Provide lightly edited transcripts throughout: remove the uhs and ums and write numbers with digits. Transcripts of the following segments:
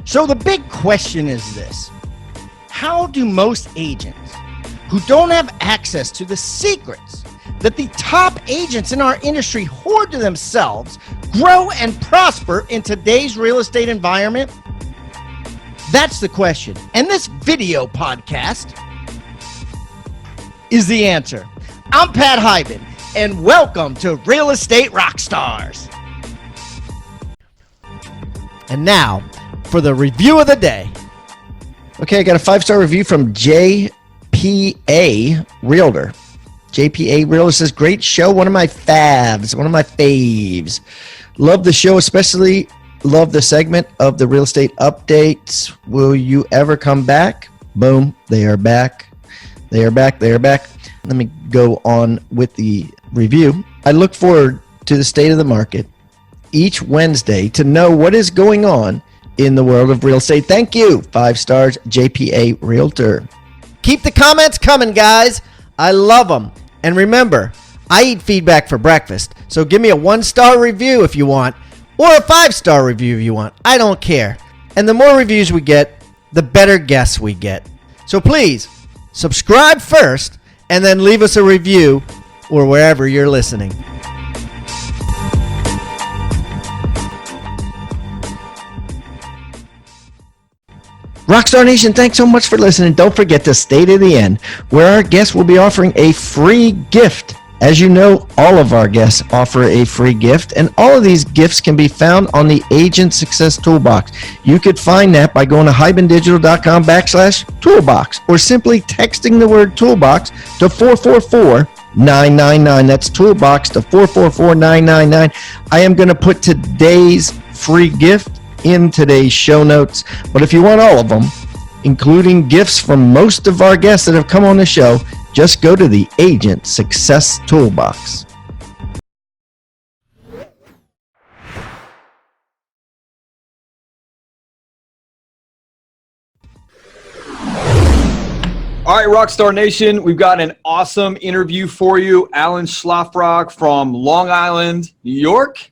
So the big question is this: how do most agents who don't have access to the secrets that the top agents in our industry hoard to themselves grow and prosper in today's real estate environment? That's the question. And this video podcast is the answer. I'm Pat Hyben, and welcome to Real Estate Rockstars. And now for the review of the day. Okay, I got a 5-star review from JPA Realtor. JPA Realtor says, great show, one of my faves. Love the show, especially love the segment of the real estate updates. Will you ever come back? Boom, they are back. They are back. Let me go on with the review. I look forward to the state of the market each Wednesday to know what is going on in the world of real estate. Thank you. 5 stars, JPA Realtor. Keep the comments coming, guys. I love them. And remember, I eat feedback for breakfast. So give me a 1-star review if you want, or a 5-star review if you want. I don't care. And the more reviews we get, the better guests we get. So please, subscribe first, and then leave us a review or wherever you're listening. Rockstar Nation, thanks so much for listening. Don't forget to stay to the end, where our guests will be offering a free gift. As you know, all of our guests offer a free gift, and all of these gifts can be found on the Agent Success Toolbox. You could find that by going to hybendigital.com/toolbox, or simply texting the word toolbox to 444-999. That's toolbox to 444-999. I am going to put today's free gift in today's show notes, but if you want all of them, including gifts from most of our guests that have come on the show, just go to the Agent Success Toolbox. All right, Rockstar Nation, we've got an awesome interview for you. Allan Szlafrok from Long Island, New York.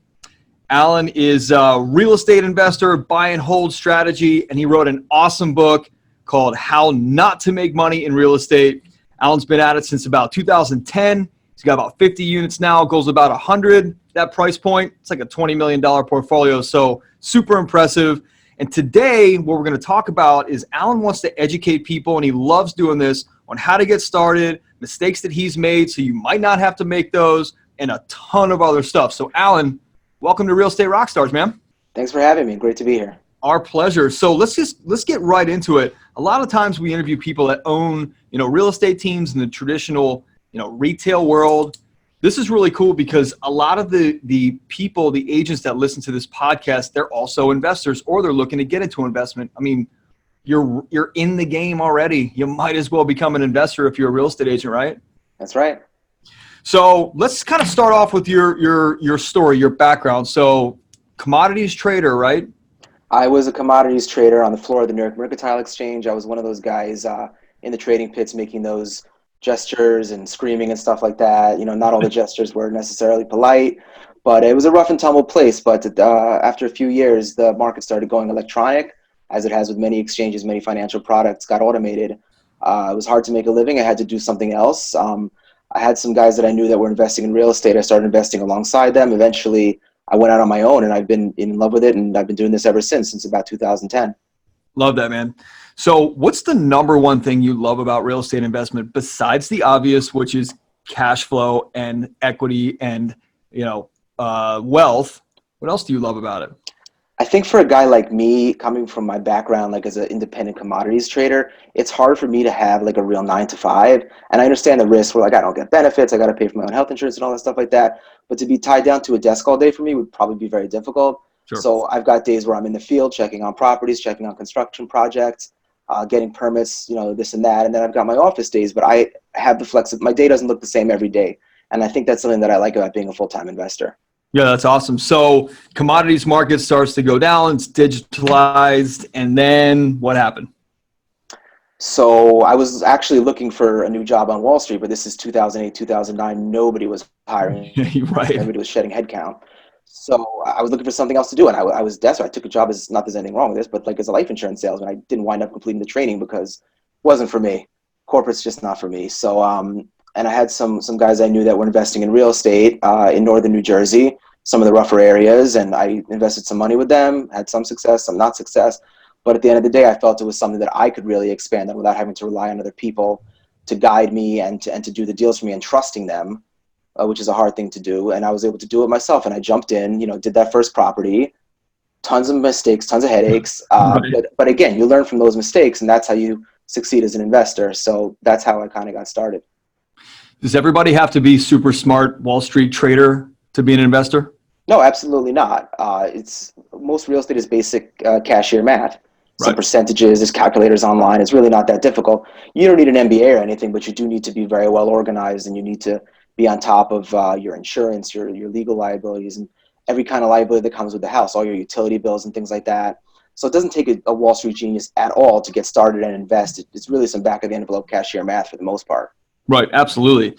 Allan is a real estate investor, buy and hold strategy, and he wrote an awesome book called How Not to Make Money in Real Estate. Allan's been at it since about 2010. He's got about 50 units now, goes about 100. That price point, it's like a $20 million portfolio, so super impressive. And today, what we're going to talk about is Allan wants to educate people, and he loves doing this, on how to get started, mistakes that he's made so you might not have to make those, and a ton of other stuff. So Allan, welcome to Real Estate Rockstars, man. Thanks for having me. Great to be here. Our pleasure. So let's get right into it. A lot of times we interview people that own, real estate teams in the traditional, retail world. This is really cool because a lot of the people, the agents that listen to this podcast, they're also investors, or they're looking to get into investment. I mean, you're in the game already. You might as well become an investor if you're a real estate agent, right? That's right. So let's kind of start off with your story, your background. So commodities trader, right? I was a commodities trader on the floor of the New York Mercantile Exchange. I was one of those guys in the trading pits making those gestures and screaming and stuff like that. Not all the gestures were necessarily polite, but it was a rough and tumble place. But after a few years, the market started going electronic, as it has with many exchanges, many financial products got automated. It was hard to make a living. I had to do something else. I had some guys that I knew that were investing in real estate. I started investing alongside them. Eventually, I went out on my own, and I've been in love with it, and I've been doing this ever since about 2010. Love that, man. So what's the number one thing you love about real estate investment besides the obvious, which is cash flow and equity and, wealth? What else do you love about it? I think for a guy like me, coming from my background, like as an independent commodities trader, it's hard for me to have like a real 9-to-5. And I understand the risk where like I don't get benefits, I got to pay for my own health insurance and all that stuff like that. But to be tied down to a desk all day for me would probably be very difficult. Sure. So I've got days where I'm in the field, checking on properties, checking on construction projects, getting permits, this and that. And then I've got my office days, but I have the flexibility. My day doesn't look the same every day. And I think that's something that I like about being a full-time investor. Yeah, that's awesome. So commodities market starts to go down, it's digitalized, and then what happened? So I was actually looking for a new job on Wall Street, but this is 2008, 2009. Nobody was hiring. Right. Everybody was shedding headcount. So I was looking for something else to do, and I was desperate. I took a job as, not there's anything wrong with this, but like as a life insurance salesman. I didn't wind up completing the training because it wasn't for me. Corporate's just not for me. So and I had some guys I knew that were investing in real estate in northern New Jersey, some of the rougher areas, and I invested some money with them. Had some success, some not success, but at the end of the day, I felt it was something that I could really expand on without having to rely on other people to guide me and to do the deals for me and trusting them, which is a hard thing to do. And I was able to do it myself. And I jumped in, did that first property, tons of mistakes, tons of headaches. Right. But again, you learn from those mistakes, and that's how you succeed as an investor. So that's how I kind of got started. Does everybody have to be super smart Wall Street trader to be an investor? No, absolutely not. It's most real estate is basic cashier math. Some Right. percentages, there's calculators online. It's really not that difficult. You don't need an MBA or anything, but you do need to be very well organized, and you need to be on top of your insurance, your legal liabilities, and every kind of liability that comes with the house, all your utility bills and things like that. So it doesn't take a Wall Street genius at all to get started and invest. It's really some back of the envelope cashier math for the most part. Right. Absolutely.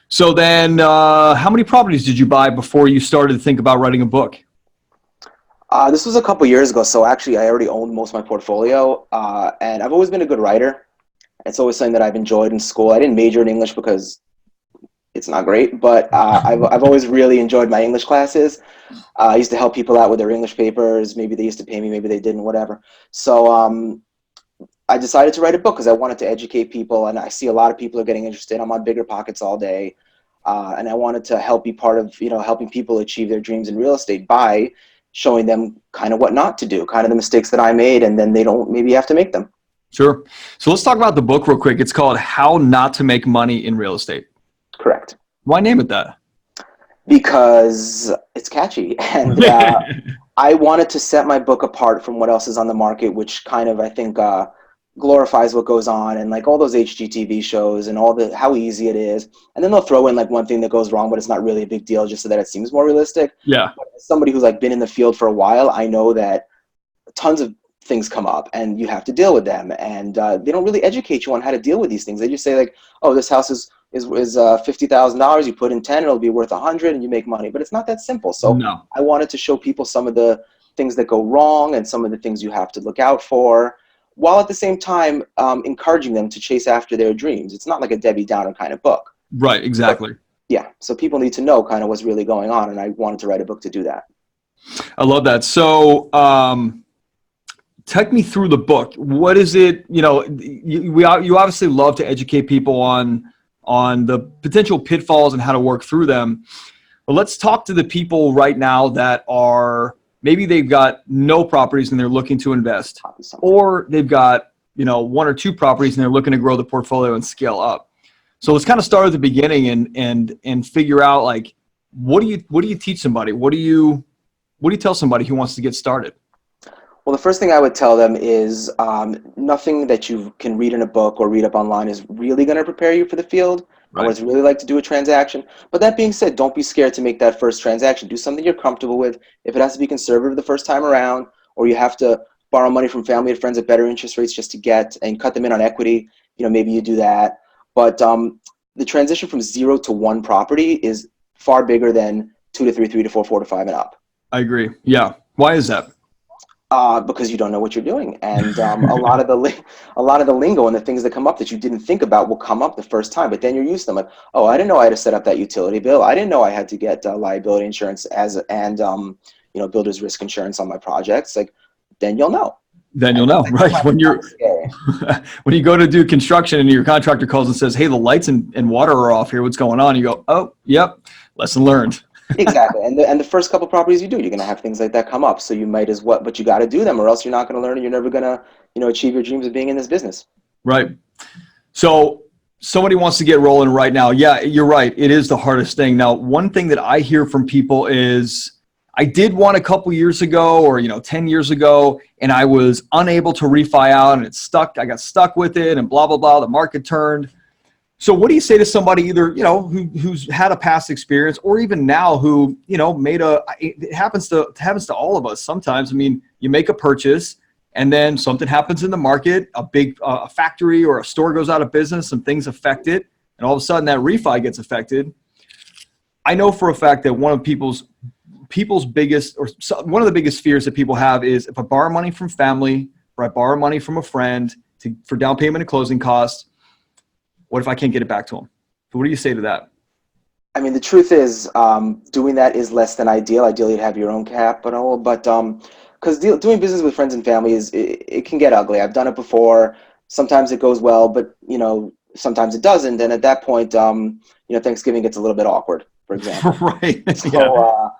So then how many properties did you buy before you started to think about writing a book? This was a couple years ago, so actually I already owned most of my portfolio, and I've always been a good writer. It's always something that I've enjoyed in school. I didn't major in English because it's not great, but I've always really enjoyed my English classes. I used to help people out with their English papers. Maybe they used to pay me, maybe they didn't, whatever. So I decided to write a book because I wanted to educate people, and I see a lot of people are getting interested. I'm on Bigger Pockets all day, and I wanted to help be part of helping people achieve their dreams in real estate by showing them kind of what not to do, kind of the mistakes that I made, and then they don't maybe have to make them. Sure. So let's talk about the book real quick. It's called How Not to Make Money in Real Estate. Correct. Why name it that? Because it's catchy, and I wanted to set my book apart from what else is on the market, which kind of I think glorifies what goes on, and like all those HGTV shows and all the how easy it is, and then they'll throw in like one thing that goes wrong, but it's not really a big deal, just so that it seems more realistic. Yeah. But as somebody who's like been in the field for a while, I know that tons of things come up and you have to deal with them, and they don't really educate you on how to deal with these things. They just say like, oh, this house is $50,000, you put in 10, it'll be worth 100 and you make money. But it's not that simple. So No. I wanted to show people some of the things that go wrong and some of the things you have to look out for, while at the same time encouraging them to chase after their dreams. It's not like a Debbie Downer kind of book. Right. Exactly. But, yeah. So people need to know kind of what's really going on, and I wanted to write a book to do that. I love that. So take me through the book. What is it? You obviously love to educate people on the potential pitfalls and how to work through them. But let's talk to the people right now that are, maybe they've got no properties and they're looking to invest, or they've got, one or two properties and they're looking to grow the portfolio and scale up. So let's kind of start at the beginning and figure out, like, what do you teach somebody? What do you tell somebody who wants to get started? Well, the first thing I would tell them is nothing that you can read in a book or read up online is really going to prepare you for the field. Right. Or what it's really like to do a transaction. But that being said, don't be scared to make that first transaction. Do something you're comfortable with. If it has to be conservative the first time around, or you have to borrow money from family and friends at better interest rates just to get and cut them in on equity, maybe you do that. But the transition from 0 to 1 property is far bigger than 2 to 3, 3 to 4, 4 to 5 and up. I agree. Yeah. Why is that? Because you don't know what you're doing, and a lot of the lingo and the things that come up that you didn't think about will come up the first time. But then you're used to them. Like, oh, I didn't know I had to set up that utility bill. I didn't know I had to get liability insurance and builder's risk insurance on my projects. Like, then you'll know. Then you'll know, right? When you go to do construction and your contractor calls and says, "Hey, the lights and water are off here. What's going on?" You go, "Oh, yep, lesson learned." Exactly. And the first couple properties you do, you're going to have things like that come up. So you might as well, but you got to do them, or else you're not going to learn, and you're never going to, achieve your dreams of being in this business. Right. So somebody wants to get rolling right now. Yeah, you're right. It is the hardest thing. Now, one thing that I hear from people is, I did one a couple years ago, or 10 years ago, and I was unable to refi out, and it stuck. I got stuck with it, and blah blah blah. The market turned. So what do you say to somebody either, who's had a past experience, or even now who, it happens to all of us sometimes. I mean, you make a purchase and then something happens in the market, a big a factory or a store goes out of business, and things affect it. And all of a sudden that refi gets affected. I know for a fact that one of people's people's biggest, one of the biggest fears that people have is, if I borrow money from family or I borrow money from a friend for down payment and closing costs, what if I can't get it back to them? So what do you say to that? I mean, the truth is, doing that is less than ideal. Ideally, you'd have your own capital, but because doing business with friends and family it can get ugly. I've done it before. Sometimes it goes well, but sometimes it doesn't. And at that point, Thanksgiving gets a little bit awkward, for example. Right. So,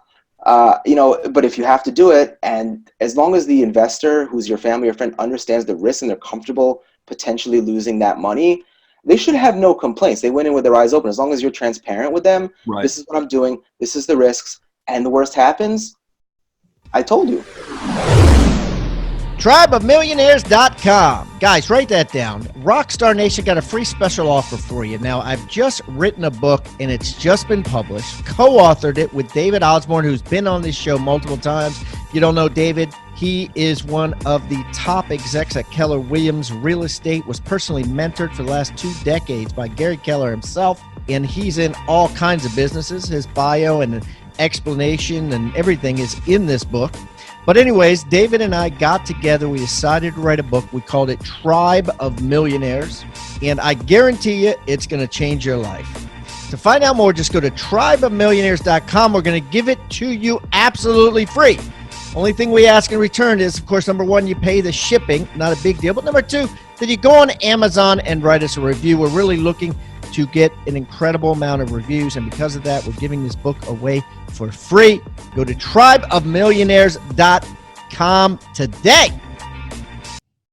but if you have to do it, and as long as the investor, who's your family or friend, understands the risk and they're comfortable potentially losing that money, they should have no complaints. They went in with their eyes open. As long as you're transparent with them, Right. This is what I'm doing, this is the risks, and the worst happens, I told you. Tribeofmillionaires.com. Guys, write that down. Rockstar Nation got a free special offer for you. Now, I've just written a book, and it's just been published. Co-authored it with David Osborne, who's been on this show multiple times. If you don't know David, he is one of the top execs at Keller Williams Real Estate, was personally mentored for the last 2 decades by Gary Keller himself, and he's in all kinds of businesses. His bio and explanation and everything is in this book. But anyways, David and I got together. We decided to write a book. We called it Tribe of Millionaires. And I guarantee you it's going to change your life. To find out more, just go to tribeofmillionaires.com. We're going to give it to you absolutely free. Only thing we ask in return is, of course, number one, you pay the shipping. Not a big deal. But number two, that you go on Amazon and write us a review. We're really looking to get an incredible amount of reviews. And because of that, we're giving this book away for free. Go to tribeofmillionaires.com today.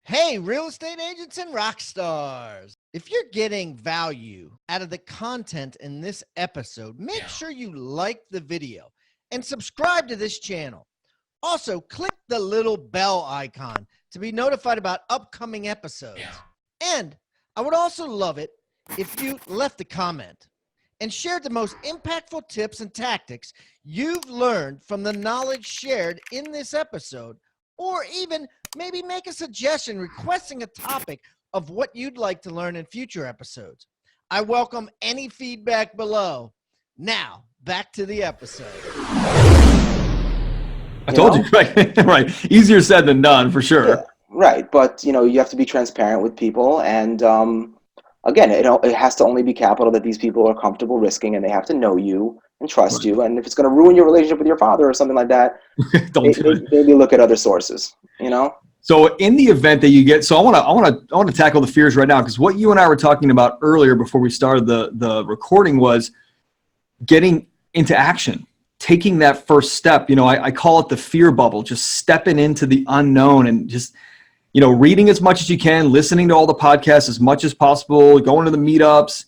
Hey, real estate agents and rock stars. If you're getting value out of the content in this episode, make sure you like the video and subscribe to this channel. Also, click the little bell icon to be notified about upcoming episodes. And I would also love it if you left a comment and shared the most impactful tips and tactics you've learned from the knowledge shared in this episode, or even maybe make a suggestion requesting a topic of what you'd like to learn in future episodes. I welcome any feedback below. Now, back to the episode. I told you, right? Right. Easier said than done, for sure. Yeah, right. But, you have to be transparent with people. And, again, it has to only be capital that these people are comfortable risking, and they have to know you and trust you. And if it's going to ruin your relationship with your father or something like that, maybe look at other sources, So in the event that you get, so I want to tackle the fears right now, because what you and I were talking about earlier before we started the recording was getting into action, taking that first step. I call it the fear bubble, just stepping into the unknown and just, reading as much as you can, listening to all the podcasts as much as possible, going to the meetups.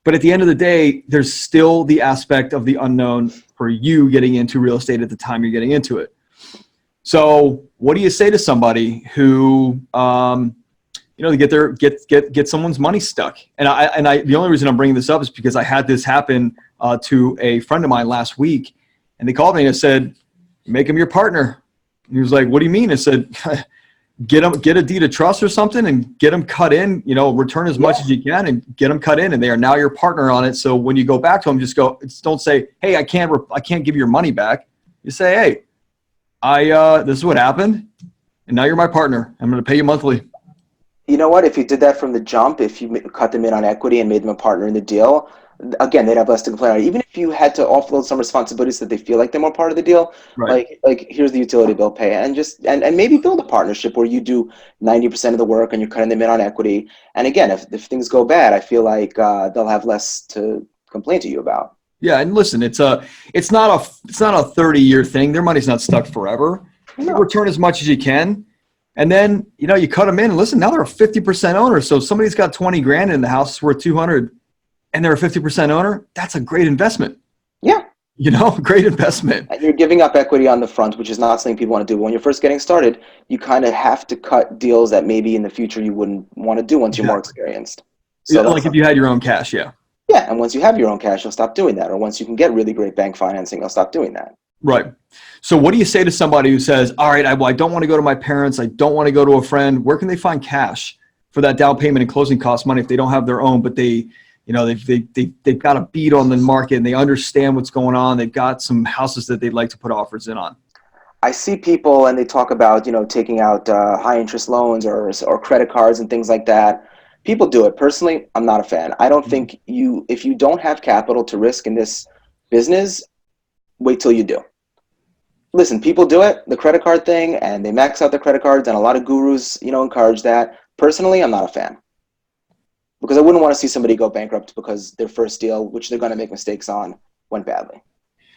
But at the end of the day, there's still the aspect of the unknown for you getting into real estate at the time you're getting into it. So what do you say to somebody who, get someone's money stuck? And I, the only reason I'm bringing this up is because I had this happen to a friend of mine last week, and they called me and I said, make him your partner. And he was like, what do you mean? I said, get a deed of trust or something and get them cut in, return as much as you can and get them cut in, and they are now your partner on it. So when you go back to them, just don't say, hey, I can't give you your money back. You say, hey, this is what happened, and now you're my partner. I'm going to pay you monthly. You know what? If you did that from the jump, if you cut them in on equity and made them a partner in the deal, again, they'd have less to complain about. Even if you had to offload some responsibilities that they feel like they're more part of the deal, right. like here's the utility bill, pay, and and maybe build a partnership where you do 90% of the work and you're cutting them in on equity. And again, if things go bad, I feel like they'll have less to complain to you about. Yeah, and listen, it's not a 30-year thing. Their money's not stuck forever. No. You return as much as you can. And then, you cut them in, and listen, now they're a 50% owner. So if somebody's got 20 grand in the house, it's worth 200, and they're a 50% owner, that's a great investment. Yeah. Great investment. And you're giving up equity on the front, which is not something people want to do. But when you're first getting started, you kind of have to cut deals that maybe in the future you wouldn't want to do once you're more experienced. So like if you had your own cash, yeah. Yeah, and once you have your own cash, you'll stop doing that. Or once you can get really great bank financing, you'll stop doing that. Right. So what do you say to somebody who says, all right, I don't want to go to my parents, I don't want to go to a friend. Where can they find cash for that down payment and closing cost money if they don't have their own, but they you know, they've got a beat on the market and they understand what's going on. They've got some houses that they'd like to put offers in on. I see people and they talk about, taking out high interest loans or credit cards and things like that. People do it. Personally, I'm not a fan. I don't think if you don't have capital to risk in this business, wait till you do. Listen, people do it, the credit card thing, and they max out their credit cards, and a lot of gurus, encourage that. Personally, I'm not a fan because I wouldn't want to see somebody go bankrupt because their first deal, which they're going to make mistakes on, went badly.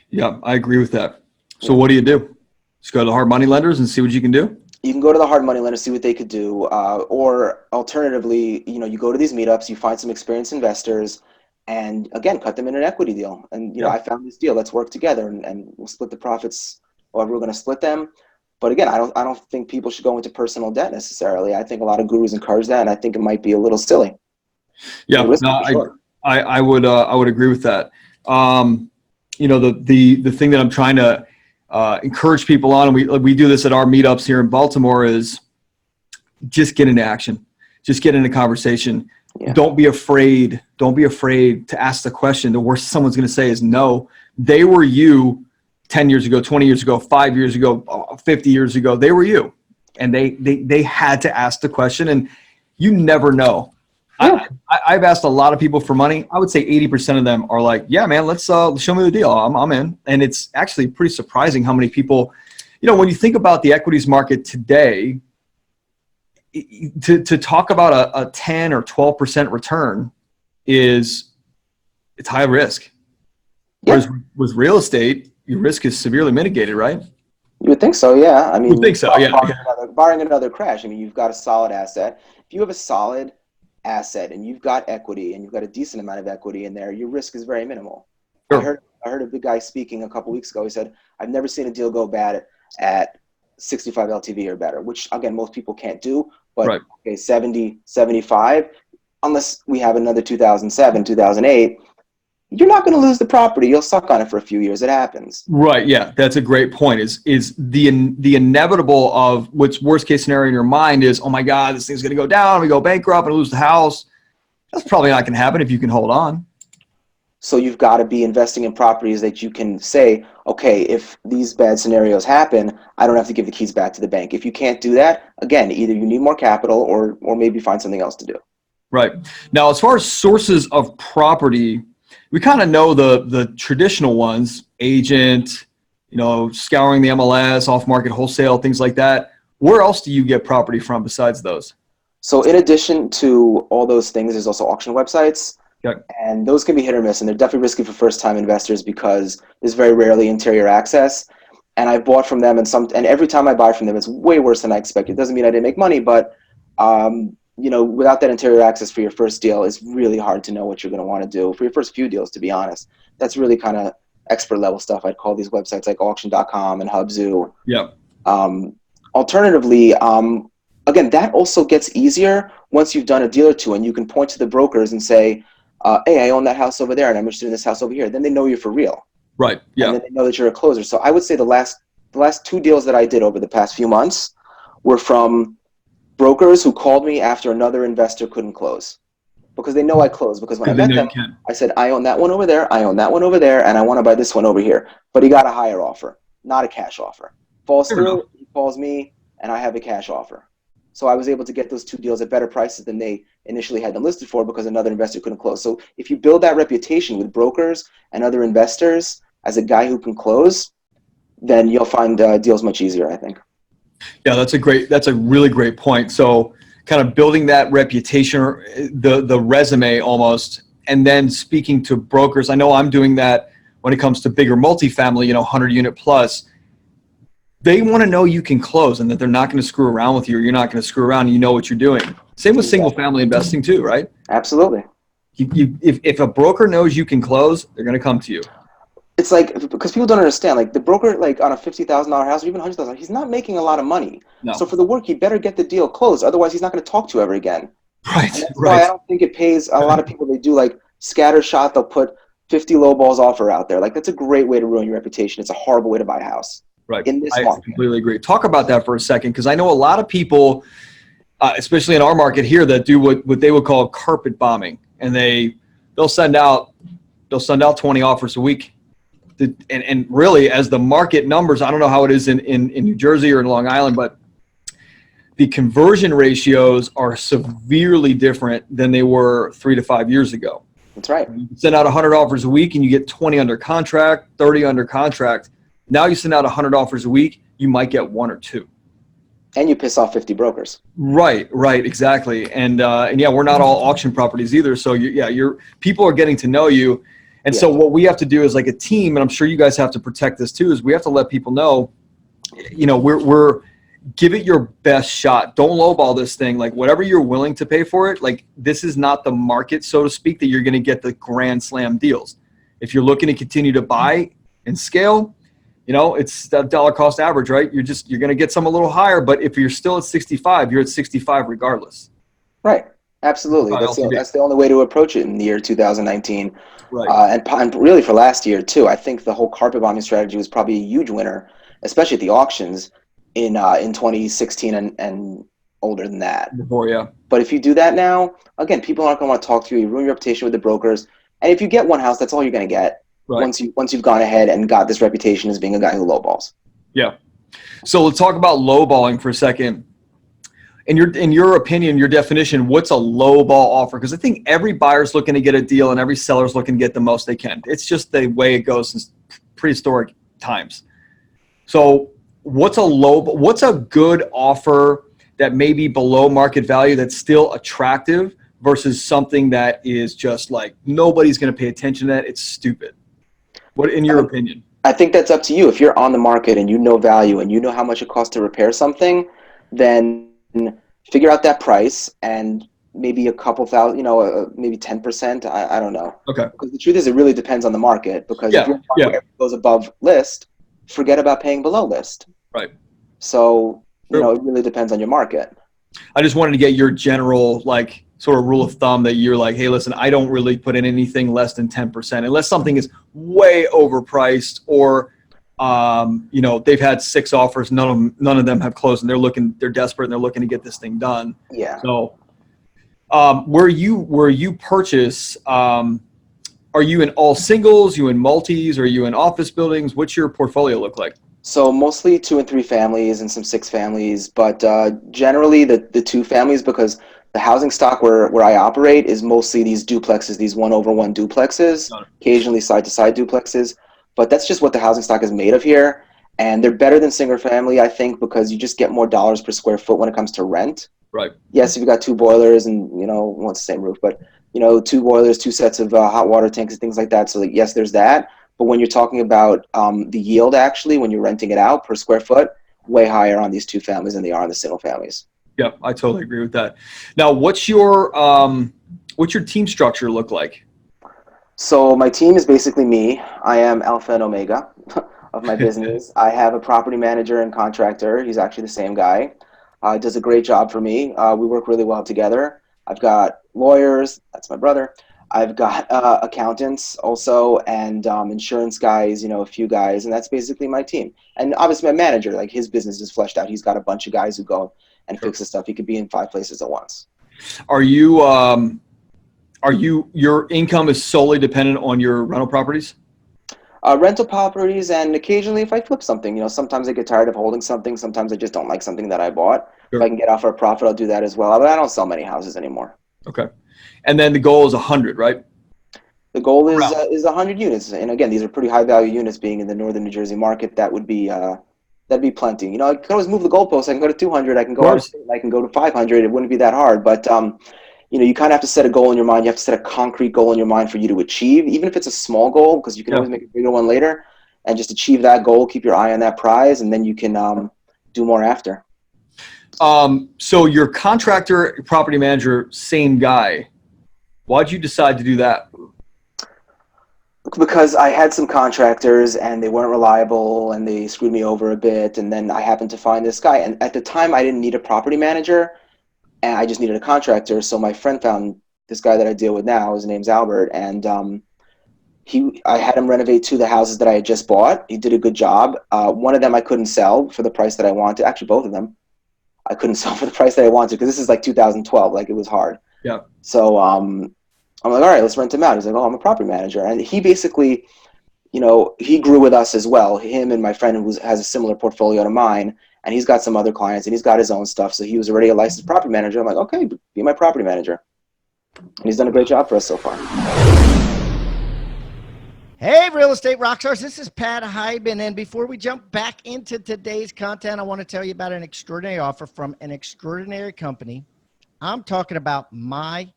Yeah, I agree with that. So what do you do? Just go to the hard money lenders and see what you can do? You can go to the hard money lenders, see what they could do, or alternatively, you go to these meetups, you find some experienced investors, and again, cut them in an equity deal. And I found this deal. Let's work together, and we'll split the profits. However we're going to split them. But again, I don't think people should go into personal debt necessarily. I think a lot of gurus encourage that, and I think it might be a little silly. Yeah, I would agree with that. The thing that I'm trying to encourage people on, and we do this at our meetups here in Baltimore, is just get into action, just get into conversation. Yeah. Don't be afraid to ask the question. The worst someone's going to say is no. They were you 10 years ago, 20 years ago, 5 years ago, 50 years ago. They were you, and they had to ask the question, and you never know. Yeah. I've asked a lot of people for money. I would say 80% of them are like, yeah, man, let's show me the deal. I'm in. And it's actually pretty surprising how many people, when you think about the equities market today, to talk about a 10 or 12% return it's high risk. Yeah. Whereas with real estate, your risk is severely mitigated, right? You would think so, yeah. I mean, you would think so, yeah. Barring another crash, I mean, you've got a solid asset. If you have a solid asset and you've got equity and you've got a decent amount of equity in there, your risk is very minimal. Sure. I heard a big guy speaking a couple weeks ago. He said, I've never seen a deal go bad at 65 LTV or better, which again, most people can't do, but right. Okay, 70, 75, unless we have another 2007, 2008, you're not going to lose the property. You'll suck on it for a few years. It happens. Right. Yeah. That's a great point. Is the inevitable of what's worst case scenario in your mind is, oh my God, this thing's going to go down. We go bankrupt and lose the house. That's probably not going to happen if you can hold on. So you've got to be investing in properties that you can say, okay, if these bad scenarios happen, I don't have to give the keys back to the bank. If you can't do that, again, either you need more capital or maybe find something else to do. Right. Now, as far as sources of property, we kind of know the traditional ones, agent, scouring the MLS, off-market wholesale, things like that. Where else do you get property from besides those? So in addition to all those things, there's also auction websites. Okay. And those can be hit or miss, and they're definitely risky for first-time investors because there's very rarely interior access. And I bought from them, and every time I buy from them, it's way worse than I expected. It doesn't mean I didn't make money, but without that interior access for your first deal, it's really hard to know what you're going to want to do. For your first few deals, to be honest, that's really kind of expert level stuff. I'd call these websites like auction.com and Hubzu. Yeah. Alternatively, again, that also gets easier once you've done a deal or two and you can point to the brokers and say, hey, I own that house over there and I'm interested in this house over here. Then they know you for real. Right. Yeah. And then they know that you're a closer. So I would say the last 2 deals that I did over the past few months were from brokers who called me after another investor couldn't close because they know I closed. Because when I met them, I said, I own that one over there, I own that one over there, and I want to buy this one over here. But he got a higher offer, not a cash offer. Falls through, he calls me, and I have a cash offer. So I was able to get those 2 deals at better prices than they initially had them listed for because another investor couldn't close. So if you build that reputation with brokers and other investors as a guy who can close, then you'll find deals much easier, I think. Yeah, that's a really great point. So kind of building that reputation, the resume almost, and then speaking to brokers. I know I'm doing that when it comes to bigger multifamily, 100 unit plus. They want to know you can close and that they're not going to screw around with you, or you're not going to screw around and you know what you're doing. Same with single family investing too, right? Absolutely. If a broker knows you can close, they're going to come to you. It's like, because people don't understand, like the broker, like on a $50,000 house or even $100,000, he's not making a lot of money. No. So for the work, he better get the deal closed. Otherwise, he's not going to talk to you ever again. Right. And that's why I don't think it pays. A lot of people, they do like scattershot. They'll put 50 lowballs offer out there. Like that's a great way to ruin your reputation. It's a horrible way to buy a house. Right. In this I market. Completely agree. Talk about that for a second, because I know a lot of people, especially in our market here, that do what they would call carpet bombing, and they they'll send out 20 offers a week. And really, as the market numbers, I don't know how it is in New Jersey or in Long Island, but the conversion ratios are severely different than they were 3 to 5 years ago. That's right. You send out 100 offers a week and you get 20 under contract, 30 under contract. Now you send out 100 offers a week, you might get 1 or 2. And you piss off 50 brokers. Right, exactly. And yeah, we're not all auction properties either. So people are getting to know you. And so what we have to do as like a team, and I'm sure you guys have to protect this too, is we have to let people know, we're give it your best shot. Don't lowball this thing. Like whatever you're willing to pay for it, like this is not the market, so to speak, that you're going to get the grand slam deals. If you're looking to continue to buy and scale, it's that dollar cost average, right? You're going to get some a little higher, but if you're still at 65, you're at 65 regardless. Right. Absolutely. That's the only way to approach it in the year 2019. Right. And really for last year too. I think the whole carpet bombing strategy was probably a huge winner, especially at the auctions in 2016 and older than that. Before, yeah. But if you do that now, again, people aren't going to want to talk to you. You ruin your reputation with the brokers. And if you get one house, that's all you're going to get. Right. Once you've gone ahead and got this reputation as being a guy who lowballs. Yeah. So let's talk about lowballing for a second. In your opinion, your definition, what's a lowball offer? Because I think every buyer's looking to get a deal and every seller's looking to get the most they can. It's just the way it goes since prehistoric times. So what's a good offer that may be below market value that's still attractive versus something that is just like nobody's going to pay attention to that? It's stupid. What, in your opinion? I think that's up to you. If you're on the market and you know value and you know how much it costs to repair something, then figure out that price and maybe a couple thousand, maybe 10%. I don't know. Okay. Because the truth is, it really depends on the market. Because if your market goes above list, forget about paying below list. Right. So, it really depends on your market. I just wanted to get your general, like, sort of rule of thumb that you're like, hey, listen, I don't really put in anything less than 10% unless something is way overpriced or, they've had 6 offers. None of them have closed and they're desperate and they're looking to get this thing done. Yeah. So, where you purchase, are you in all singles, you in multis, are you in office buildings? What's your portfolio look like? So mostly 2 and 3 families and some 6 families, but generally the 2 families, because the housing stock where I operate is mostly these duplexes, these 1-over-1 duplexes, occasionally side-to-side duplexes. But that's just what the housing stock is made of here. And they're better than single family, I think, because you just get more dollars per square foot when it comes to rent. Right. Yes, if you got 2 boilers and, well, it's the same roof, but, 2 boilers, 2 sets of hot water tanks and things like that. So, yes, there's that. But when you're talking about the yield, actually, when you're renting it out per square foot, way higher on these 2 families than they are on the single families. Yeah, I totally agree with that. Now, what's your team structure look like? So my team is basically me. I am alpha and omega of my business. I have a property manager and contractor. He's actually the same guy. Does a great job for me. We work really well together. I've got lawyers. That's my brother. I've got accountants also and insurance guys, a few guys. And that's basically my team. And obviously my manager, like his business is fleshed out. He's got a bunch of guys who go and fix the stuff. He could be in 5 places at once. Are you your income is solely dependent on your rental properties? Rental properties, and occasionally if I flip something, sometimes I get tired of holding something. Sometimes I just don't like something that I bought. Sure. If I can get off for a profit, I'll do that as well. But I don't sell many houses anymore. Okay. And then the goal is 100, right? The goal is 100 units. And again, these are pretty high value units being in the northern New Jersey market. That would be that'd be plenty. I could always move the goalposts. I can go to 200. I can go I can go to 500. It wouldn't be that hard. But you kind of have to set a goal in your mind. You have to set a concrete goal in your mind for you to achieve, even if it's a small goal, because you can always make a bigger one later, and just achieve that goal. Keep your eye on that prize, and then you can do more after. So your contractor, property manager, same guy. Why'd you decide to do that? Because I had some contractors and they weren't reliable and they screwed me over a bit, and then I happened to find this guy. And at the time, I didn't need a property manager. And I just needed a contractor, so my friend found this guy that I deal with now. His name's Albert, and I had him renovate 2 of the houses that I had just bought. He did a good job. One of them I couldn't sell for the price that I wanted. Actually, both of them I couldn't sell for the price that I wanted, because this is like 2012. Like, it was hard. Yeah. So I'm like, all right, let's rent him out. He's like, oh, I'm a property manager. And he basically, he grew with us as well. Him and my friend who has a similar portfolio to mine, and he's got some other clients, and he's got his own stuff. So he was already a licensed property manager. I'm like, okay, be my property manager. And he's done a great job for us so far. Hey, real estate rockstars, this is Pat Hyben, and before we jump back into today's content, I want to tell you about an extraordinary offer from an extraordinary company. I'm talking about My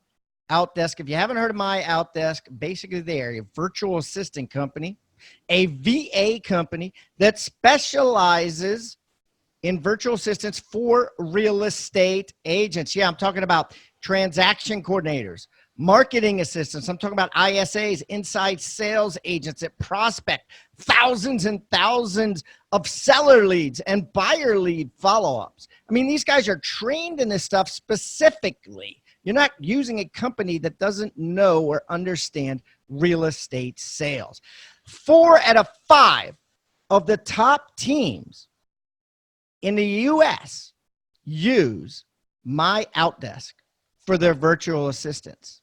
Outdesk. If you haven't heard of My Outdesk, basically they're a virtual assistant company, a VA company that specializes in virtual assistants for real estate agents. Yeah, I'm talking about transaction coordinators, marketing assistants. I'm talking about ISAs, inside sales agents that prospect thousands and thousands of seller leads and buyer lead follow-ups. I mean, these guys are trained in this stuff specifically. You're not using a company that doesn't know or understand real estate sales. 4 out of 5 of the top teams in the US use My Outdesk for their virtual assistants.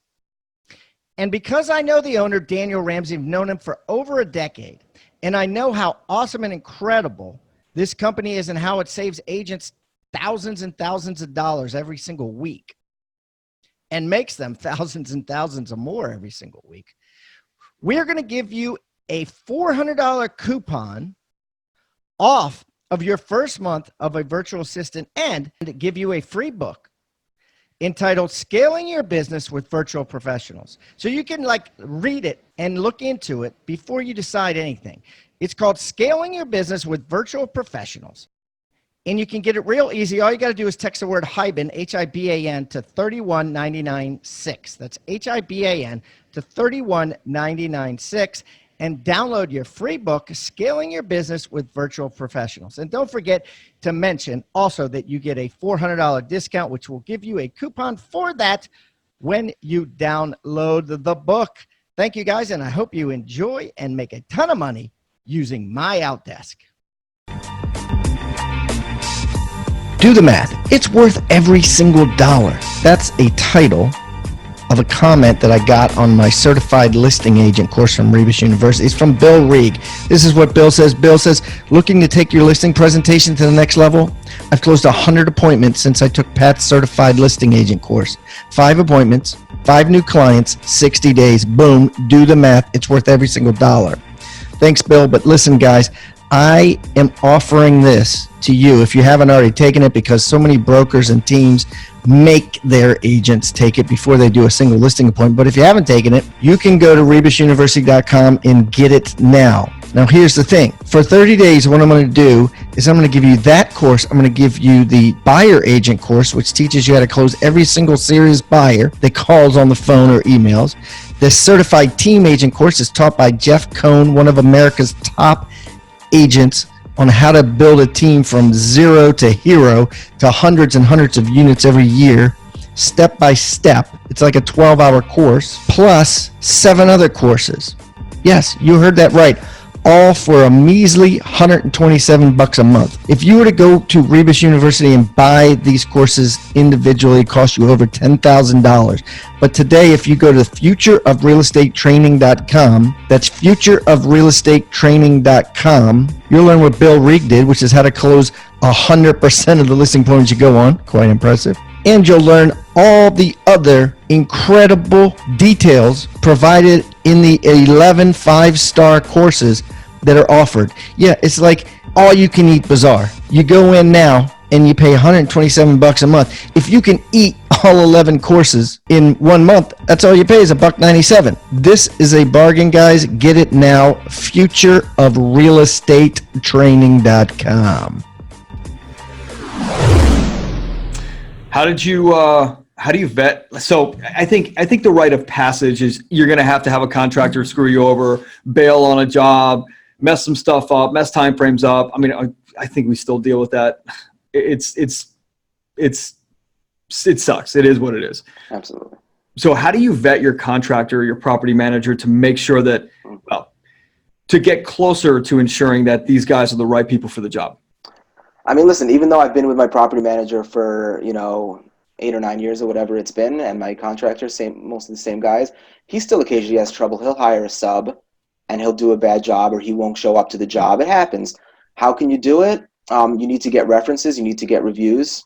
And because I know the owner, Daniel Ramsey, I've known him for over a decade, and I know how awesome and incredible this company is and how it saves agents thousands and thousands of dollars every single week and makes them thousands and thousands of more every single week, we're going to give you a $400 coupon off of your first month of a virtual assistant and give you a free book entitled Scaling Your Business with Virtual Professionals. So you can read it and look into it before you decide anything. It's called Scaling Your Business with Virtual Professionals. And you can get it real easy. All you got to do is text the word Hyben, H-I-B-A-N, to 31996. That's H-I-B-A-N to 31996. And download your free book, Scaling Your Business with Virtual Professionals. And don't forget to mention also that you get a $400 discount, which will give you a coupon for that when you download the book. Thank you, guys, and I hope you enjoy and make a ton of money using My Outdesk. Do the math. It's worth every single dollar. That's a title of a comment that I got on my certified listing agent course from Rebus University. It's from Bill Reeg. This is what Bill says. Bill says, looking to take your listing presentation to the next level? I've closed 100 appointments since I took Pat's certified listing agent course. 5 appointments, 5 new clients, 60 days. Boom, do the math. It's worth every single dollar. Thanks, Bill. But listen, guys, I am offering this to you if you haven't already taken it, because so many brokers and teams make their agents take it before they do a single listing appointment. But if you haven't taken it, you can go to rebusuniversity.com and get it now. Now, here's the thing. For 30 days, what I'm going to do is I'm going to give you that course. I'm going to give you the buyer agent course, which teaches you how to close every single serious buyer that calls on the phone or emails. The certified team agent course is taught by Jeff Cohn, one of America's top agents, on how to build a team from zero to hero to hundreds and hundreds of units every year, step by step. It's like a 12-hour course, plus 7 other courses. Yes, you heard that right. All for a measly $127 a month. If you were to go to Rebus University and buy these courses individually, it costs you over $10,000. But today, if you go to futureofrealestatetraining.com, that's futureofrealestatetraining.com, you'll learn what Bill Reeg did, which is how to close 100% of the listing appointments you go on. Quite impressive. And you'll learn all the other incredible details provided in the 11 5-star courses that are offered. Yeah, it's like all you can eat bazaar. You go in now and you pay $127 a month. If you can eat all 11 courses in 1 month, that's all you pay is $197. This is a bargain, guys. Get it now. Futureofrealestatetraining.com. How do you vet? So I think the rite of passage is you're going to have a contractor screw you over, bail on a job, mess some stuff up, mess time frames up. I mean, I think we still deal with that. It sucks. It is what it is. Absolutely. So how do you vet your contractor, your property manager, to make sure that, to get closer to ensuring that these guys are the right people for the job? I mean, listen, even though I've been with my property manager for, 8 or 9 years or whatever it's been, and my contractor, most of the same guys, he still occasionally has trouble. He'll hire a sub, and he'll do a bad job, or he won't show up to the job. It happens. How can you do it? You need to get references. You need to get reviews.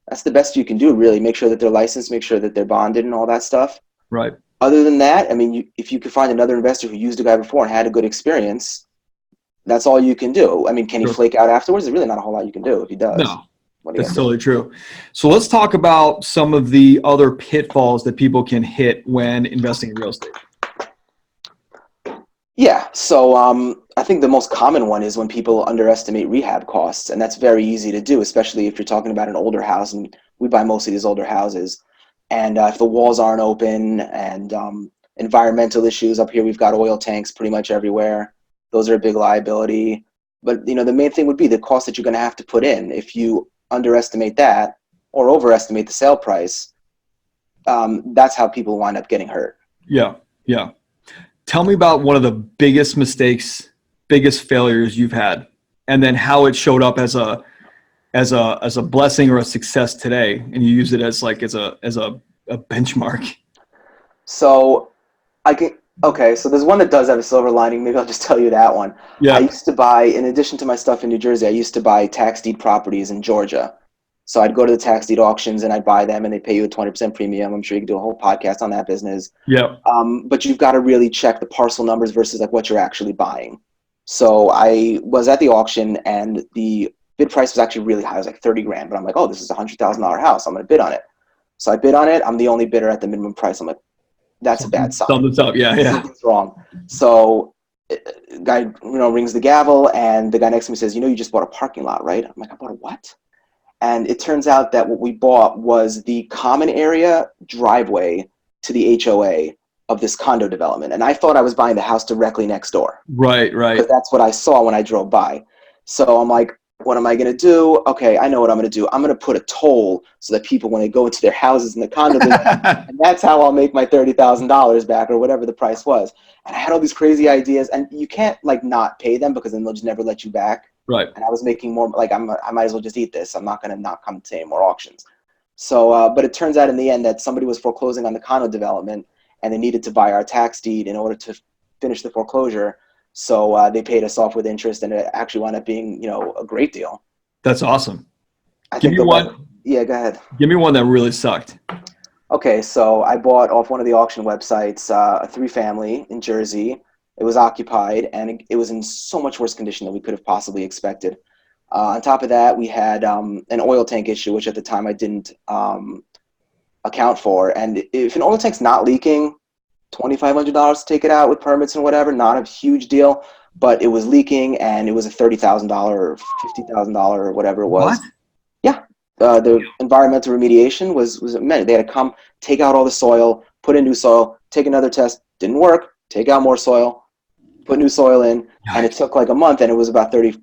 That's the best you can do, really. Make sure that they're licensed, make sure that they're bonded and all that stuff. Right. Other than that, I mean, if you could find another investor who used a guy before and had a good experience, that's all you can do. I mean, can he flake out afterwards? There's really not a whole lot you can do if he does. No, that's totally true. So let's talk about some of the other pitfalls that people can hit when investing in real estate. Yeah, so I think the most common one is when people underestimate rehab costs, and that's very easy to do, especially if you're talking about an older house, and we buy most of these older houses. And if the walls aren't open, and environmental issues, up here we've got oil tanks pretty much everywhere. Those are a big liability. But the main thing would be the cost that you're going to have to put in. If you underestimate that or overestimate the sale price, that's how people wind up getting hurt. Yeah, yeah. Tell me about one of the biggest mistakes, biggest failures you've had, and then how it showed up as a blessing or a success today, and you use it as a benchmark. So so there's one that does have a silver lining. Maybe I'll just tell you that one. Yeah. I used to buy, in addition to my stuff in New Jersey, I used to buy tax deed properties in Georgia. So I'd go to the tax deed auctions and I'd buy them, and they pay you a 20% premium. I'm sure you could do a whole podcast on that business. Yeah. But you've got to really check the parcel numbers versus like what you're actually buying. So I was at the auction, and the bid price was actually really high. It was like 30 grand, but I'm like, oh, this is a $100,000 house. I'm going to bid on it. So I bid on it. I'm the only bidder at the minimum price. I'm like, that's a bad sign. Something's up. Yeah. Something's wrong. So guy, rings the gavel, and the guy next to me says, you just bought a parking lot, right? I'm like, I bought a what? And it turns out that what we bought was the common area driveway to the HOA of this condo development. And I thought I was buying the house directly next door. Right. Because that's what I saw when I drove by. So I'm like, what am I going to do? Okay, I know what I'm going to do. I'm going to put a toll so that people, when they go into their houses in the condo development, and that's how I'll make my $30,000 back, or whatever the price was. And I had all these crazy ideas, and you can't not pay them, because then they'll just never let you back. Right. And I was making more, I might as well just eat this. I'm not going to not come to any more auctions. So, but it turns out in the end that somebody was foreclosing on the condo development, and they needed to buy our tax deed in order to finish the foreclosure. So they paid us off with interest, and it actually wound up being, a great deal. That's awesome. Give me one. Yeah, go ahead. Give me one that really sucked. Okay, so I bought off one of the auction websites a 3-family in Jersey. It was occupied, and it was in so much worse condition than we could have possibly expected. On top of that, we had an oil tank issue, which at the time I didn't account for. And if an oil tank's not leaking, $2,500 to take it out with permits and whatever, not a huge deal. But it was leaking, and it was a $30,000 or $50,000 or whatever it was. What? Yeah. The environmental remediation was immense. They had to come, take out all the soil, put in new soil, take another test, didn't work, take out more soil, put new soil in, and it took like a month, and it was about 30,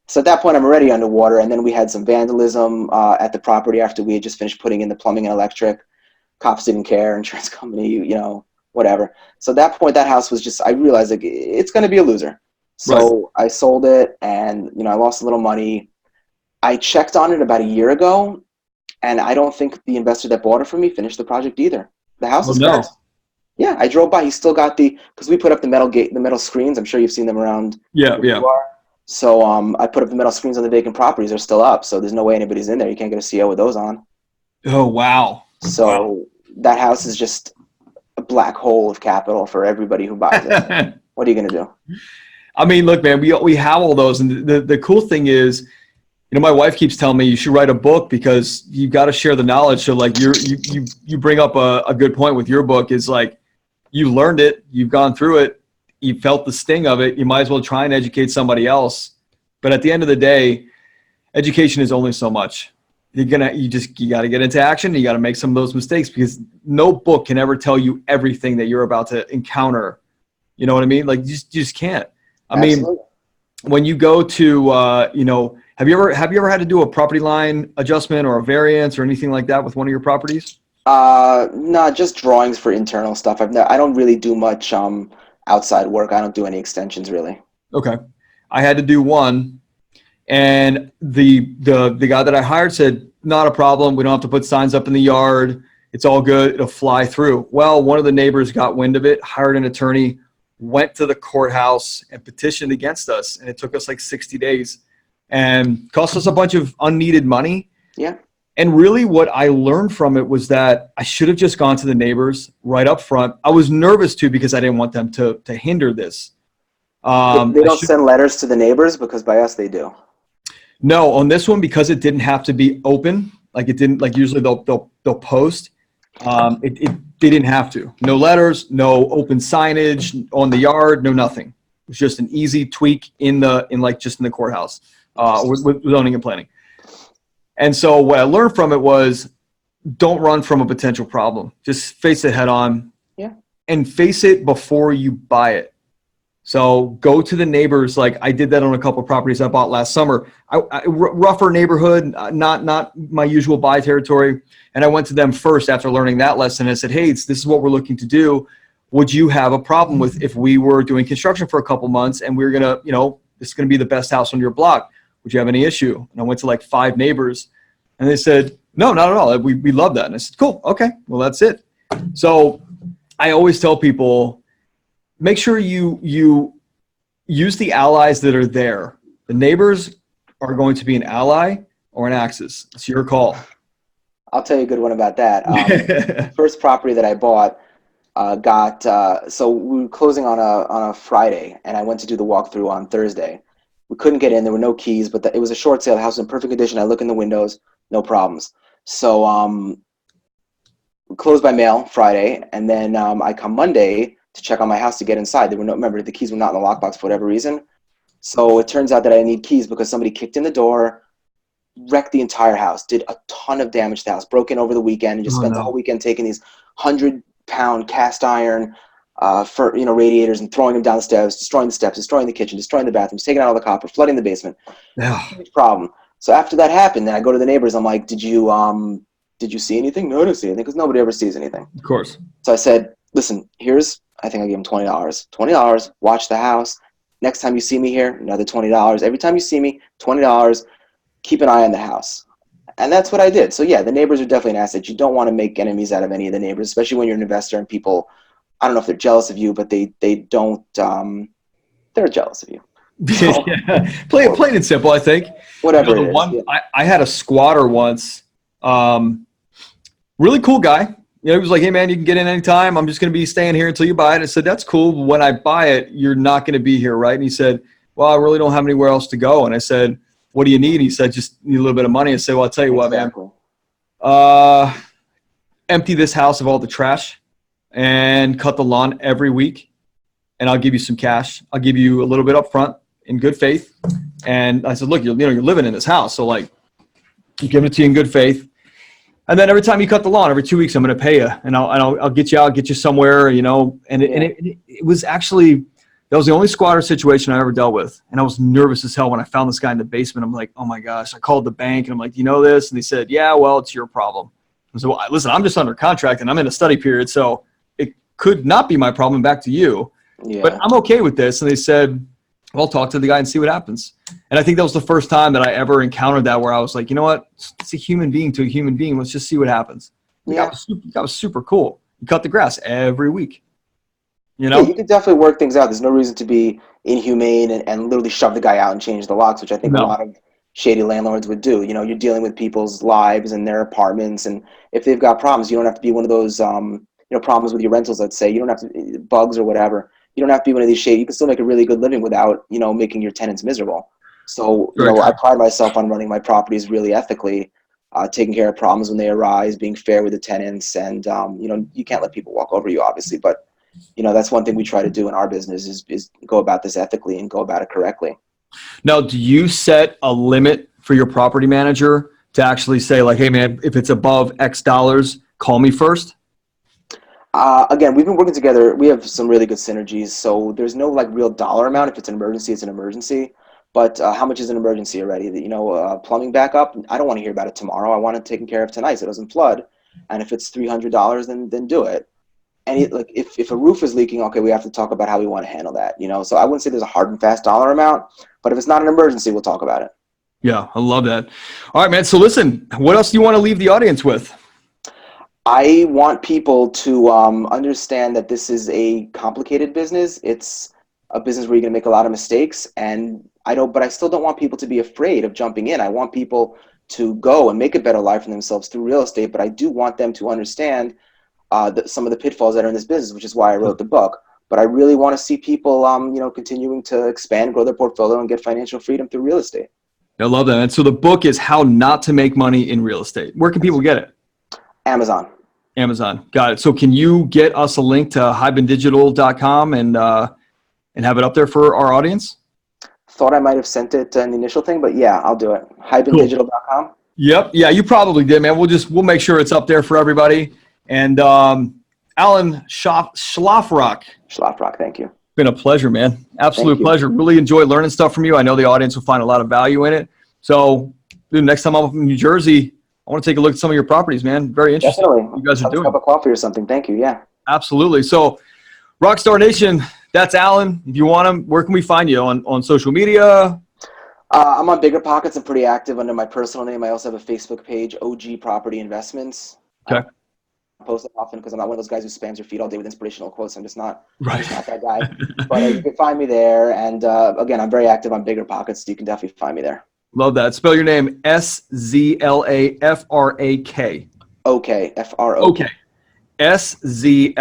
So at that point, I'm already underwater, and then we had some vandalism at the property after we had just finished putting in the plumbing and electric. Cops didn't care, insurance company, whatever. So at that point, that house was just, I realized it's going to be a loser. So I sold it, and I lost a little money. I checked on it about a year ago, and I don't think the investor that bought it from me finished the project either. The house is fixed. Yeah, I drove by. He still got because we put up the metal screens. I'm sure you've seen them around. Yeah. So I put up the metal screens on the vacant properties. They're still up, so there's no way anybody's in there. You can't get a CO with those on. Oh, wow. So that house is just a black hole of capital for everybody who buys it. What are you going to do? I mean, look, man, we have all those. And the cool thing is, my wife keeps telling me you should write a book, because you got to share the knowledge. So like you bring up a good point with your book, is like, you learned it, you've gone through it, you felt the sting of it. You might as well try and educate somebody else. But at the end of the day, education is only so much. You got to get into action. You got to make some of those mistakes, because no book can ever tell you everything that you're about to encounter. You know what I mean? Like you just can't. I mean, when you go to, have you ever had to do a property line adjustment or a variance or anything like that with one of your properties? No, just drawings for internal stuff. I don't really do much outside work. I don't do any extensions really. Okay. I had to do one, and the guy that I hired said, not a problem. We don't have to put signs up in the yard. It's all good. It'll fly through. Well, one of the neighbors got wind of it, hired an attorney, went to the courthouse and petitioned against us. And it took us like 60 days and cost us a bunch of unneeded money. Yeah. And really what I learned from it was that I should have just gone to the neighbors right up front. I was nervous too because I didn't want them to hinder this. They don't send letters to the neighbors, because by us they do. No, on this one, because it didn't have to be open, like it didn't, like usually they'll post. They didn't have to. No letters, no open signage on the yard, no nothing. It was just an easy tweak in the courthouse with zoning and planning. And so what I learned from it was, don't run from a potential problem. Just face it head on. Yeah. And face it before you buy it. So go to the neighbors. Like I did that on a couple of properties I bought last summer. Rougher neighborhood, not my usual buy territory. And I went to them first after learning that lesson. And I said, hey, this is what we're looking to do. Would you have a problem with if we were doing construction for a couple months and we were going to, this is going to be the best house on your block? Would you have any issue? And I went to like 5 neighbors and they said, no, not at all. We love that. And I said, cool. Okay. Well, that's it. So I always tell people, make sure you use the allies that are there. The neighbors are going to be an ally or an axis. It's your call. I'll tell you a good one about that. First property that I bought so we were closing on a Friday, and I went to do the walkthrough on Thursday. We couldn't get in. There were no keys, but it was a short sale. The house was in perfect condition. I look in the windows, no problems. So we closed by mail Friday, and then I come Monday to check on my house to get inside. Remember, the keys were not in the lockbox for whatever reason. So it turns out that I need keys because somebody kicked in the door, wrecked the entire house, did a ton of damage to the house, broke in over the weekend, and just spent the whole weekend taking these 100-pound cast iron radiators and throwing them down the steps, destroying the kitchen, destroying the bathrooms, taking out all the copper, flooding the basement. Yeah. Huge problem. So after that happened, then I go to the neighbors. I'm like, did you see anything? No, I didn't see anything, because nobody ever sees anything. Of course. So I said, listen, I think I gave him $20. $20, watch the house. Next time you see me here, another $20. Every time you see me, $20, keep an eye on the house. And that's what I did. So yeah, the neighbors are definitely an asset. You don't want to make enemies out of any of the neighbors, especially when you're an investor and people, I don't know if they're jealous of you, but they don't, they're jealous of you. So, yeah. Plain and simple, I think. Whatever it is. I had a squatter once, really cool guy. He was like, hey, man, you can get in anytime. I'm just going to be staying here until you buy it. I said, that's cool. When I buy it, you're not going to be here, right? And he said, well, I really don't have anywhere else to go. And I said, what do you need? And he said, just need a little bit of money. I said, well, I'll tell you what, man. Empty this house of all the trash and cut the lawn every week, and I'll give you some cash. I'll give you a little bit up front in good faith. And I said, look, you're living in this house, so like, I'm giving it to you in good faith. And then every time you cut the lawn, every 2 weeks, I'm going to pay you, and I'll get you out, get you somewhere, And it was actually, that was the only squatter situation I ever dealt with. And I was nervous as hell when I found this guy in the basement. I'm like, oh my gosh. I called the bank and I'm like, you know this? And they said, yeah, well, it's your problem. I said, well, listen, I'm just under contract and I'm in a study period, so it could not be my problem. Back to you. Yeah. But I'm okay with this. And they said, well, talk to the guy and see what happens. And I think that was the first time that I ever encountered that, where I was like, you know what? It's a human being to a human being. Let's just see what happens. Yeah. That was super cool. You cut the grass every week. Yeah, you can definitely work things out. There's no reason to be inhumane and literally shove the guy out and change the locks, which I think a lot of shady landlords would do. You're dealing with people's lives and their apartments, and if they've got problems, you don't have to be one of those, problems with your rentals, let's say. You don't have to, bugs or whatever. You don't have to be one of these shady. You can still make a really good living without, making your tenants miserable. So, I pride myself on running my properties really ethically, taking care of problems when they arise, being fair with the tenants, and, you can't let people walk over you, obviously, but that's one thing we try to do in our business is go about this ethically and go about it correctly. Now, do you set a limit for your property manager to actually say, like, hey, man, if it's above X dollars, call me first? Again, we've been working together. We have some really good synergies. So there's no real dollar amount. If it's an emergency, it's an emergency. But how much is an emergency already? Plumbing backup, I don't want to hear about it tomorrow. I want it taken care of tonight so it doesn't flood. And if it's $300, then do it. And if a roof is leaking, okay, we have to talk about how we want to handle that. So I wouldn't say there's a hard and fast dollar amount, but if it's not an emergency, we'll talk about it. Yeah, I love that. All right, man. So listen, what else do you want to leave the audience with? I want people to understand that this is a complicated business. It's a business where you're going to make a lot of mistakes, and but I still don't want people to be afraid of jumping in. I want people to go and make a better life for themselves through real estate, but I do want them to understand some of the pitfalls that are in this business, which is why I wrote the book. But I really want to see people, continuing to expand, grow their portfolio, and get financial freedom through real estate. I love that. And so the book is How Not to Make Money in Real Estate. Where can people get it? Amazon. Got it. So can you get us a link to hibandigital.com and have it up there for our audience? Thought I might have sent it in the initial thing, but yeah, I'll do it. hibandigital.com. Yep. Yeah, you probably did, man. We'll make sure it's up there for everybody. And Allan Szlafrok. Szlafrok, thank you. Been a pleasure, man. Absolute pleasure. Really enjoy learning stuff from you. I know the audience will find a lot of value in it. So, dude, next time I'm up in New Jersey, I want to take a look at some of your properties, man. Very interesting. Definitely. What you guys are doing. Have a cup of coffee or something. Thank you. Yeah. Absolutely. So, Rockstar Nation, that's Allan. If you want him, where can we find you on social media? I'm on Bigger Pockets. I'm pretty active under my personal name. I also have a Facebook page, OG Property Investments. Okay. I post it often because I'm not one of those guys who spams your feed all day with inspirational quotes. I'm just not that guy. But you can find me there. And again, I'm very active on Bigger Pockets, so you can definitely find me there. Love that. Spell your name SZLAFRAK. Okay, F-R-O-K. Okay. SZLAFROK.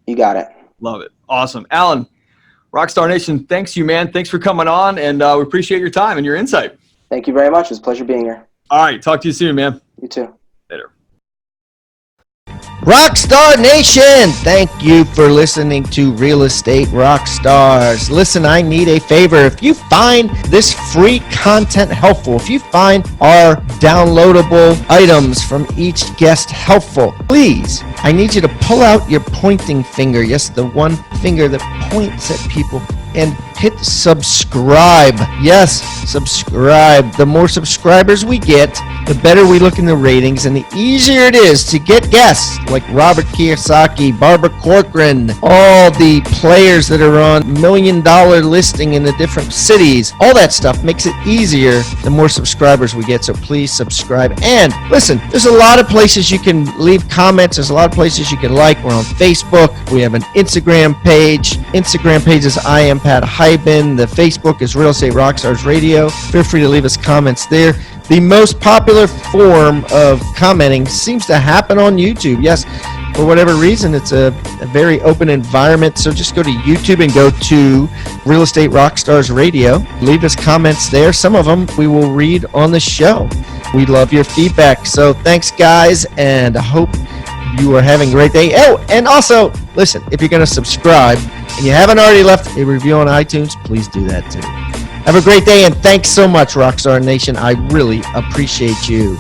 You got it. Love it. Awesome. Allan, Rockstar Nation, thanks you, man. Thanks for coming on, and we appreciate your time and your insight. Thank you very much. It was a pleasure being here. All right. Talk to you soon, man. You too. Later. Rockstar Nation, thank you for listening to Real Estate Rockstars. Listen, I need a favor. If you find this free content helpful, if you find our downloadable items from each guest helpful, please, I need you to pull out your pointing finger. Yes, the one finger that points at people, and hit subscribe. Yes, subscribe. The more subscribers we get, the better we look in the ratings, and the easier it is to get guests like Robert Kiyosaki, Barbara Corcoran, all the players that are on $1 Million listing in the different cities. All that stuff makes it easier the more subscribers we get, so please subscribe. And listen, there's a lot of places you can leave comments. There's a lot of places you can like. We're on Facebook. We have an Instagram page. Instagram page is I am Pat Hyben. The Facebook is Real Estate Rockstars Radio. Feel free to leave us comments there. The most popular form of commenting seems to happen on YouTube. Yes, for whatever reason, it's a very open environment. So just go to YouTube and go to Real Estate Rockstars Radio. Leave us comments there. Some of them we will read on the show. We love your feedback. So thanks, guys, and I hope you are having a great day. Oh, and also, listen, if you're going to subscribe and you haven't already left a review on iTunes, please do that too. Have a great day, and thanks so much, Rockstar Nation. I really appreciate you.